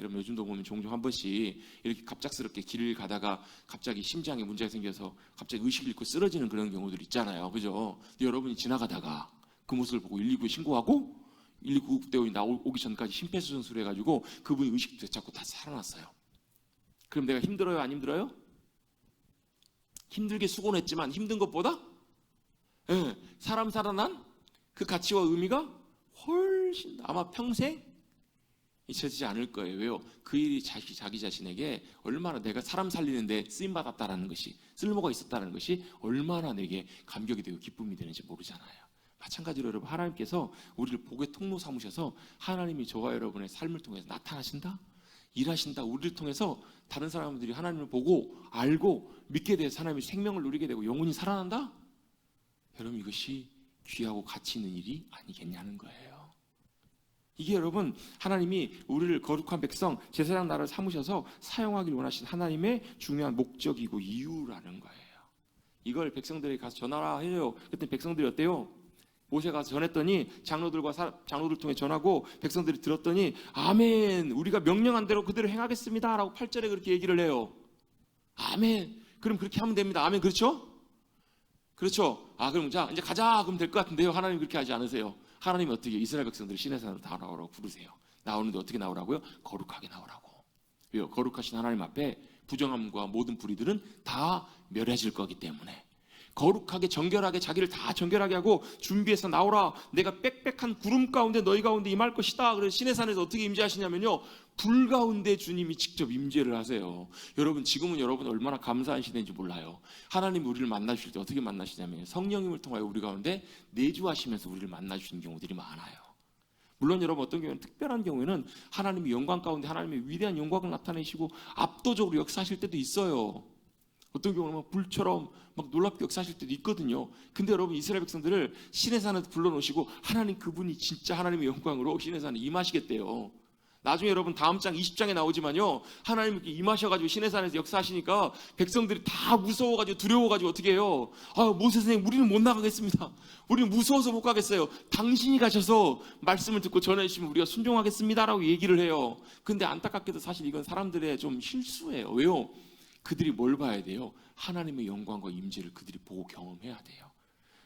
여러분, 요즘도 보면 종종 한 번씩 이렇게 갑작스럽게 길을 가다가 갑자기 심장에 문제가 생겨서 갑자기 의식을 잃고 쓰러지는 그런 경우들 있잖아요. 그죠? 여러분이 지나가다가 그 모습을 보고 119에 신고하고 119 구급대원이 오기 전까지 심폐소생술을 해가지고 그분이 의식 되찾고 다 살아났어요. 그럼 내가 힘들어요? 안 힘들어요? 힘들게 수고는 했지만 힘든 것보다 사람 살아난 그 가치와 의미가 훨씬 아마 평생 잊혀지지 않을 거예요. 왜요? 그 일이 자기 자신에게 얼마나 내가 사람 살리는데 쓰임받았다라는 것이, 쓸모가 있었다는 것이 얼마나 내게 감격이 되고 기쁨이 되는지 모르잖아요. 마찬가지로 여러분, 하나님께서 우리를 복의 통로 삼으셔서 하나님이 저와 여러분의 삶을 통해서 나타나신다, 일하신다, 우리를 통해서 다른 사람들이 하나님을 보고 알고 믿게 돼서 하나님의 생명을 누리게 되고 영혼이 살아난다? 여러분, 이것이 귀하고 가치 있는 일이 아니겠냐는 거예요. 이게 여러분, 하나님이 우리를 거룩한 백성, 제사장 나라를 삼으셔서 사용하기를 원하신 하나님의 중요한 목적이고 이유라는 거예요. 이걸 백성들에게 가서 전하라 해요. 그때 백성들이 어때요? 모세가 전했더니 장로들 통해 전하고 백성들이 들었더니 아멘, 우리가 명령한 대로 그대로 행하겠습니다 라고 8절에 그렇게 얘기를 해요. 아멘. 그럼 그렇게 하면 됩니다. 아멘. 그렇죠? 그렇죠. 그럼 자 이제 가자 그럼 될 것 같은데요. 하나님 그렇게 하지 않으세요. 하나님이 어떻게 이스라엘 백성들을 시내 산으로 다 나오라고 부르세요. 나오는데 어떻게 나오라고요? 거룩하게 나오라고. 왜요? 거룩하신 하나님 앞에 부정함과 모든 불의들은 다 멸해질 거기 때문에. 거룩하게 정결하게 자기를 다 정결하게 하고 준비해서 나오라. 내가 빽빽한 구름 가운데 너희 가운데 임할 것이다. 그래서 시내산에서 어떻게 임재하시냐면요, 불 가운데 주님이 직접 임재를 하세요. 여러분, 지금은 여러분 얼마나 감사한 시대인지 몰라요. 하나님 우리를 만나주실 때 어떻게 만나시냐면 성령님을 통하여 우리 가운데 내주하시면서 우리를 만나주시는 경우들이 많아요. 물론 여러분, 어떤 경우는 특별한 경우에는 하나님의 영광 가운데 하나님의 위대한 영광을 나타내시고 압도적으로 역사하실 때도 있어요. 어떤 경우는 막 불처럼 막 놀랍게 역사하실 때도 있거든요. 근데 여러분, 이스라엘 백성들을 시내산에 불러놓으시고 하나님 그분이 진짜 하나님의 영광으로 시내산에 임하시겠대요. 나중에 여러분 다음 장 20장에 나오지만요, 하나님 이렇게 임하셔가지고 시내산에서 역사하시니까 백성들이 다 무서워가지고 두려워가지고 어떻게 해요? 모세 선생님, 우리는 못 나가겠습니다. 우리는 무서워서 못 가겠어요. 당신이 가셔서 말씀을 듣고 전해주시면 우리가 순종하겠습니다라고 얘기를 해요. 근데 안타깝게도 사실 이건 사람들의 좀 실수예요. 왜요? 그들이 뭘 봐야 돼요? 하나님의 영광과 임재를 그들이 보고 경험해야 돼요.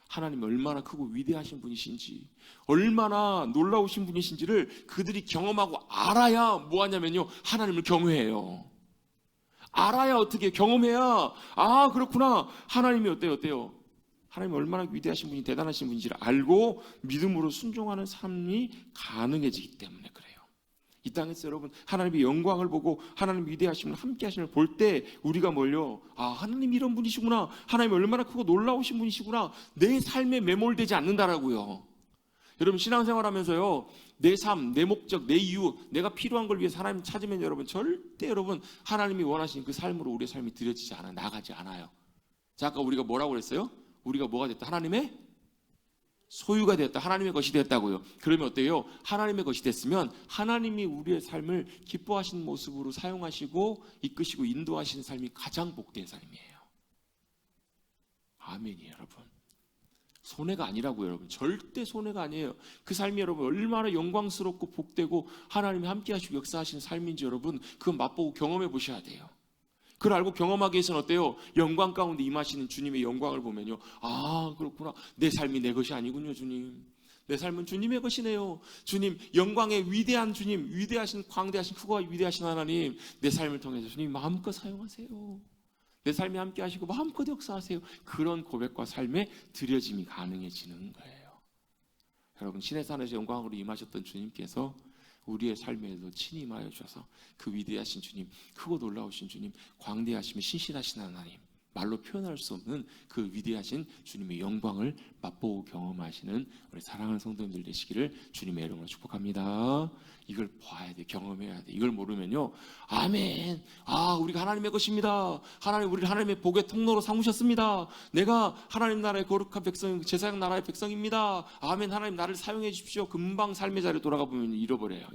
하나님이 얼마나 크고 위대하신 분이신지, 얼마나 놀라우신 분이신지를 그들이 경험하고 알아야 뭐 하냐면요, 하나님을 경외해요. 알아야, 어떻게 경험해야, 그렇구나, 하나님이 어때요? 하나님이 얼마나 위대하신 분이 대단하신 분인지를 알고 믿음으로 순종하는 삶이 가능해지기 때문에 그래요. 이 땅에서 여러분, 하나님의 영광을 보고 하나님 위대하심을 함께 하심을 볼 때 우리가 뭘요? 하나님 이런 분이시구나, 하나님 얼마나 크고 놀라우신 분이시구나, 내 삶에 매몰되지 않는다라고요. 여러분, 신앙생활하면서요, 내 삶, 내 목적, 내 이유, 내가 필요한 걸 위해서 하나님 찾으면 여러분, 절대 여러분 하나님이 원하시는 그 삶으로 우리의 삶이 드려지지 않아요. 나가지 않아요. 자, 아까 우리가 뭐라고 그랬어요? 우리가 뭐가 됐다? 하나님의 소유가 되었다. 하나님의 것이 되었다고요. 그러면 어때요? 하나님의 것이 됐으면 하나님이 우리의 삶을 기뻐하시는 모습으로 사용하시고 이끄시고 인도하시는 삶이 가장 복된 삶이에요. 아멘이에요, 여러분. 손해가 아니라고요, 여러분. 절대 손해가 아니에요. 그 삶이 여러분 얼마나 영광스럽고 복되고 하나님이 함께 하시고 역사하시는 삶인지 여러분, 그건 맛보고 경험해 보셔야 돼요. 그걸 알고 경험하기 위해서는 어때요? 영광 가운데 임하시는 주님의 영광을 보면요, 그렇구나, 내 삶이 내 것이 아니군요. 주님, 내 삶은 주님의 것이네요. 주님, 영광의 위대한 주님, 위대하신 광대하신 크고 위대하신 하나님, 내 삶을 통해서 주님 마음껏 사용하세요. 내 삶에 함께 하시고 마음껏 역사하세요. 그런 고백과 삶에 드려짐이 가능해지는 거예요. 여러분, 시내산에서 영광으로 임하셨던 주님께서 우리의 삶에도 친히 임하여 주셔서 그 위대하신 주님, 크고 놀라우신 주님, 광대하시며 신실하신 하나님, 말로 표현할 수 없는 그 위대하신 주님의 영광을 맛보고 경험하시는 우리 사랑하는 성도님들 되시기를 주님의 이름으로 축복합니다. 이걸 봐야 돼, 경험해야 돼. 이걸 모르면요, 아멘, 우리가 하나님의 것입니다, 하나님 우리를 하나님의 복의 통로로 삼으셨습니다, 내가 하나님 나라의 거룩한 백성, 제사장 나라의 백성입니다, 아멘, 하나님 나를 사용해 주십시오. 금방 삶의 자리에 돌아가 보면 잊어버려요.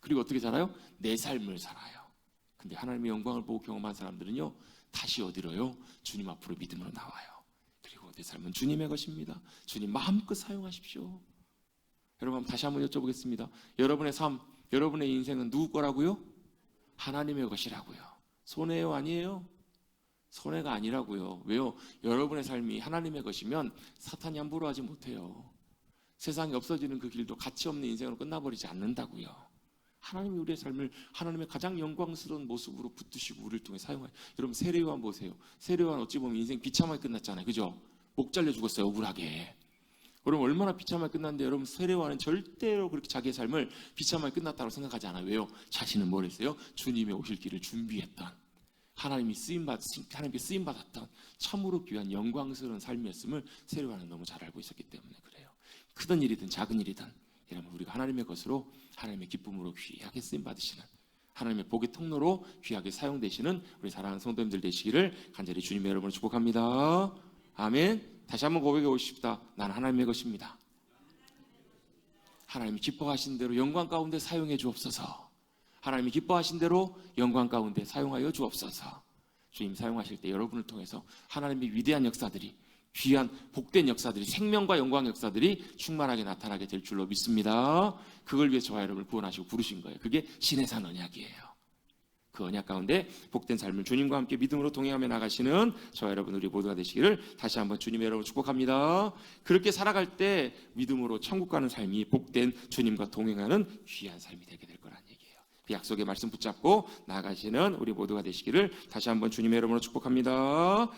그리고 어떻게 살아요? 내 삶을 살아요. 근데 하나님의 영광을 보고 경험한 사람들은요, 다시 어디로요? 주님 앞으로 믿음으로 나와요. 그리고 내 삶은 주님의 것입니다. 주님 마음껏 사용하십시오. 여러분, 다시 한번 여쭤보겠습니다. 여러분의 삶, 여러분의 인생은 누구 거라고요? 하나님의 것이라고요. 손해요? 아니에요? 손해가 아니라고요. 왜요? 여러분의 삶이 하나님의 것이면 사탄이 함부로 하지 못해요. 세상이 없어지는 그 길도 가치 없는 인생으로 끝나버리지 않는다고요. 하나님이 우리의 삶을 하나님의 가장 영광스러운 모습으로 붙드시고 우리를 통해 사용해요. 여러분, 세례요한 보세요. 세례요한 어찌 보면 인생 비참하게 끝났잖아요. 그죠? 목 잘려 죽었어요, 억울하게. 여러분, 얼마나 비참하게 끝났는데, 여러분, 세례요한은 절대로 그렇게 자기의 삶을 비참하게 끝났다고 생각하지 않아요. 왜요? 자신은 뭘 했어요? 주님의 오실 길을 준비했던, 하나님께 쓰임받았던 참으로 귀한 영광스러운 삶이었음을 세례요한은 너무 잘 알고 있었기 때문에 그래요. 크든 일이든 작은 일이든 여러분, 우리가 하나님의 것으로, 하나님의 기쁨으로 귀하게 쓰임받으시는, 하나님의 복의 통로로 귀하게 사용되시는 우리 사랑하는 성도님들 되시기를 간절히 주님의 여러분을 축복합니다. 아멘. 다시 한번 고백해 보십시다. 나는 하나님의 것입니다. 하나님이 기뻐하신 대로 영광 가운데 사용해 주옵소서. 하나님이 기뻐하신 대로 영광 가운데 사용하여 주옵소서. 주님 사용하실 때 여러분을 통해서 하나님의 위대한 역사들이, 귀한 복된 역사들이, 생명과 영광 역사들이 충만하게 나타나게 될 줄로 믿습니다. 그걸 위해 저와 여러분을 구원하시고 부르신 거예요. 그게 시내산 언약이에요. 그 언약 가운데 복된 삶을 주님과 함께 믿음으로 동행하며 나가시는 저와 여러분 우리 모두가 되시기를 다시 한번 주님의 여러분 축복합니다. 그렇게 살아갈 때 믿음으로 천국 가는 삶이 복된 주님과 동행하는 귀한 삶이 되게 될 거란 얘기예요. 그 약속의 말씀 붙잡고 나가시는 우리 모두가 되시기를 다시 한번 주님의 이름으로 축복합니다.